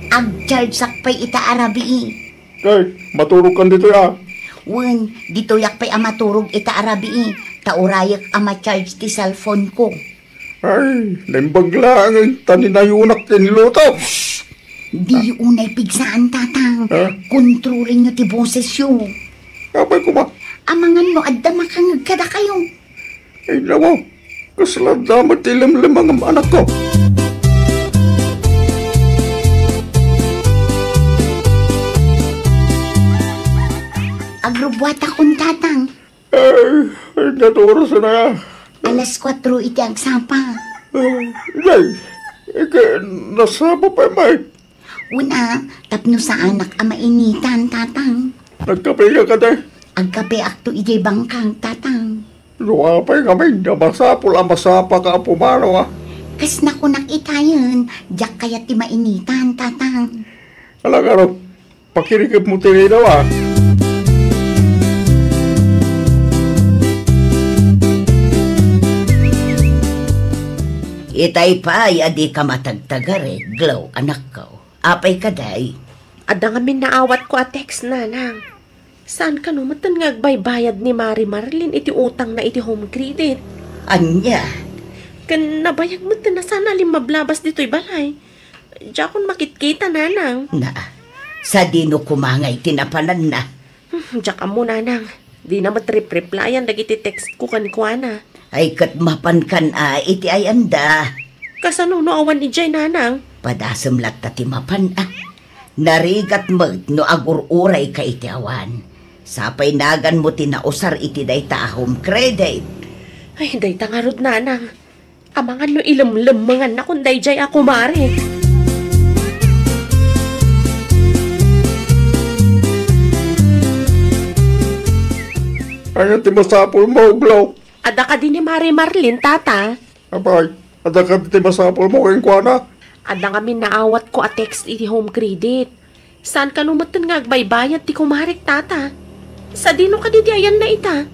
Ag-charge sakpay ita arabii. Kay, maturog kan dito ya. Wen, dito yakpay amaturog ita arabii. Taurayak ama-charge ti cellphone ko. Ay, limbag lang ang taninayunak tiniluto. Di unay pigsaan tatang. Kontrolin nyo ti boses yun. Kapay ko ba? Amangan mo adda makangag kada kayo. Ay nawaw. Kasaladamat ilam-lamang ang anak ko. Agrobwat akong tatang. Ay, naturas na. Alas 4 iti ang sapa. Ay, nasaba pa may. Una, tapno sa anak ang mainitan, tatang. Nagkapiya ka tayo. Ang kape akto iti bangkang, tatang. Luwapay kami, namasapol ang masapa ka pumano. Kas na ko nakitayan, diyak kaya ti mainitan, tatang. Alagaro, pakirikip mo tinino Itay pa, adi ka matagtagare, Glow, anak ko. Apay ka day. Ada nga naawat ko text nanang. Saan ka numatan nga agbaybayad ni Mari Marlin iti utang na iti home credit? Anya? Kan nabayag mo na sana limablabas dito'y balay. Diya akong makitkita nanang. Na, sa dino kumangay tinapanan na. Diya ka mo nanang. Di na matrip-replyan dagiti text ko kankwana. Ay katmapan kan iti ay anda. Kasano no awan ni Jay nanang? Padasam lat tatimapan Narigat mo no agururay ka iti awan. Sapay nagan mo tinausar iti day ta home credit. Ay, day tangarod nanang. Amangan no ilam-lamangan na kung day Jay ako mare. Ano ti masapol mo, Glow? Ada ka din ni Mari Marlin, tata. Abay, ada ka ti masapol mo kayong kuwana? Ada kami naawat ko a text iti home credit. Saan ka numatan nga agbaybayad ti kumarik, tata? Sa dino ka di ayan na ita.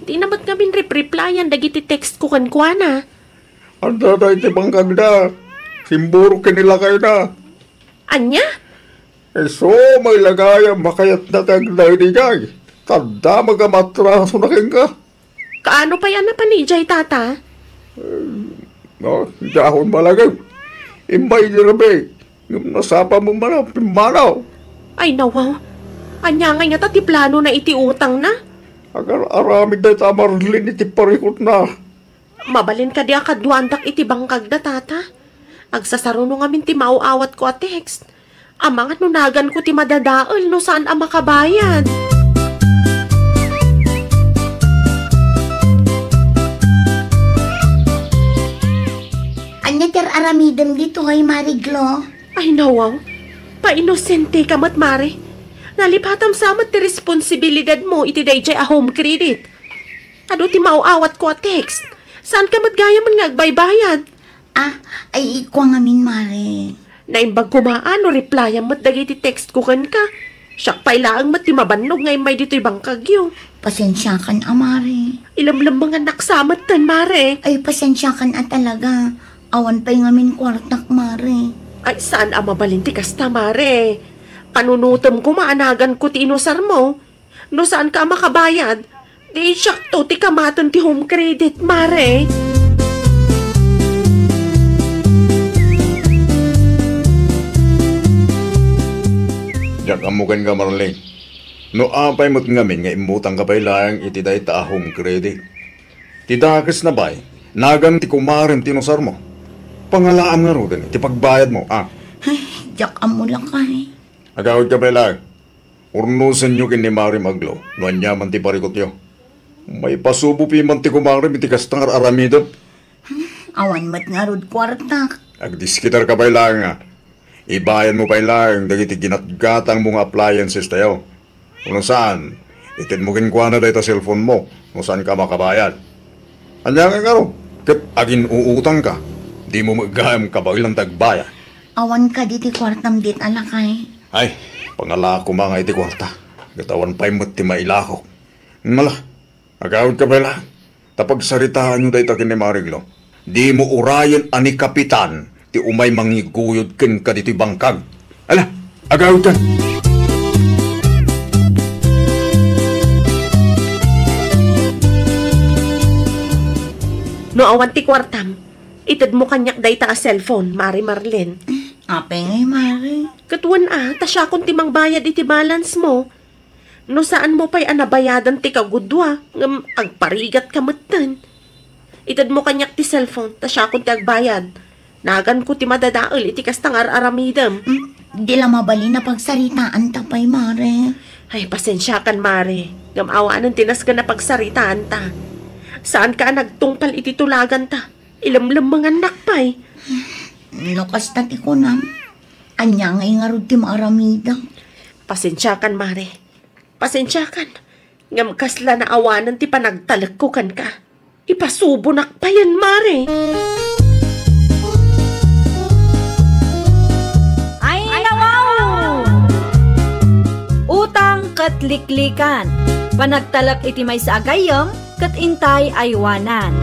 Di namat kami replyan dagiti text ko kankwana. Anda na iti bangkag na. Simburo kinila kayo na. Anya? So, may lagayang makayat na taglay ni Jay. Tanda magamatraso na kayo ka. Kaano pa yan na panijay, tata? Dahon malagay. Imbay ni Rabe. Yung nasapa mo man pimanaw. Ay, nawaw. Anya nga nga ti plano na iti utang na? Agar aramid na ita Marlin iti parikot na. Mabalin ka di akadwandak iti bangkag na, tata. Agsasaruno ngamin ti mauawat ko a text. Amangat nunagan ko ti madadaol no saan ang makabayad. Anya ter aramidem dito kay Mariglo. Ay, nawaw. Painosente ka mat, mare. Nalipatam samat ti responsibilidad mo iti dayjay a home credit. Ado ti mauawat ko a text. Saan ka mat gaya man nga agbaybayad? Ay ikwa ngamin, Mare. Naimbag kumaan o replyan mat dagiti text ko kan ka. Siyak pailaang mat ti mabannog ngay may dito'y bangkagyo. Pasensya kan, Mare. Ilamlam mga naksamat tan, mare. Ay, pasensya kan talaga. Awan pa'y ngamin kwartak, Mare. Ay, saan ang mabalinti kasta, mare? Panunutom ko maanagan ko ti inusar mo. No saan ka makabayad? Di siyak to ti kamaton ti home credit, mare. Diyak amukan ka Marlin. No apay mo't ngamin nga imutang ka pa'y lang iti day ta home credit. Tidakas na ba'y? Nagan ti kumarin tinusar mo. Pangalaam nga ro din, iti pagbayad mo, Ay, diyak amo lang kay. Agawad ka pa'y lang. Urnusan nyo kin ni Mari Maglo, nuan niya man ti parikot nyo. May pasubo pi man ti kumarin, iti kastangar aramidot. Awan mat nga rod kwartak. Agdiskitar ka pa'y lang nga. Ibayan mo pa'y lang, dagiti ginatgatang mga appliances tayo. Kung saan, itin mo kinkwana dahi ta cellphone mo, kung saan ka makabayad. Anya nga ro, kat agin uutang ka, di mo magayam kabaglang tagbaya. Awan ka diti kwartam dit alakay. Ay, pangalako mga iti kwarta. Gatawan pa'y mo't ti mailako. Mala, agawad ka pala. Tapag saritaan nyo dahi ta kini Mariglo. Di mo urayan ani kapitan, ti umay mangiguyod ken ka dito'y bangkag. Ala, agawad ka. No awan ti kwartam, itad mo kanyak day ta a cellphone, Mari Marlin. Apay ngay, Mare. Katuan ta siya kung timang bayad iti balance mo. No saan mo pa'y anabayadan ti kagudwa, ngam agparigat ka matan. Itad mo kanyak ti cellphone, ta siya kung ti agbayad. Nagan ko ti madadaol, iti kastangar aramidem. Di lang mabali na pagsaritaan tapay, Mare. Ay, pasensya kan, Mare. Gamawaan ng tinas ka na pagsaritaan ta. Saan ka nagtungpal iti tulagan ta? Ilamlam mga nakpay. Lukas tati ko na. Anya ngay nga rin ti maaramida. Pasensya kan, Mare. Pasensya kan. Ngam kasla na awanan ti panagtalag ko kan ka. Ipasubo nakpayan, Mare. Ay, nawaw! Utang kat liklikan. Panagtalak iti may sa agayam, kat intay aywanan.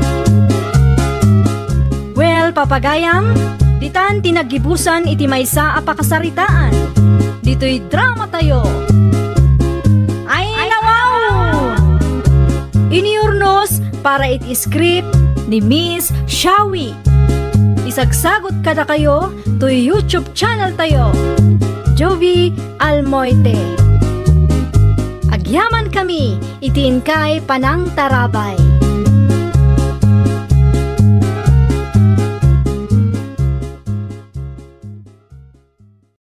Well, papagayam, ditan tinagibusan iti may sa apakasaritaan. Dito'y drama tayo. Ay, nawaw! Iniurnos para iti script ni Miss Shawi. Isagsagot kada kayo to YouTube channel tayo. Jovi Almoite. Agyaman kami, itiin kay Panang Tarabay.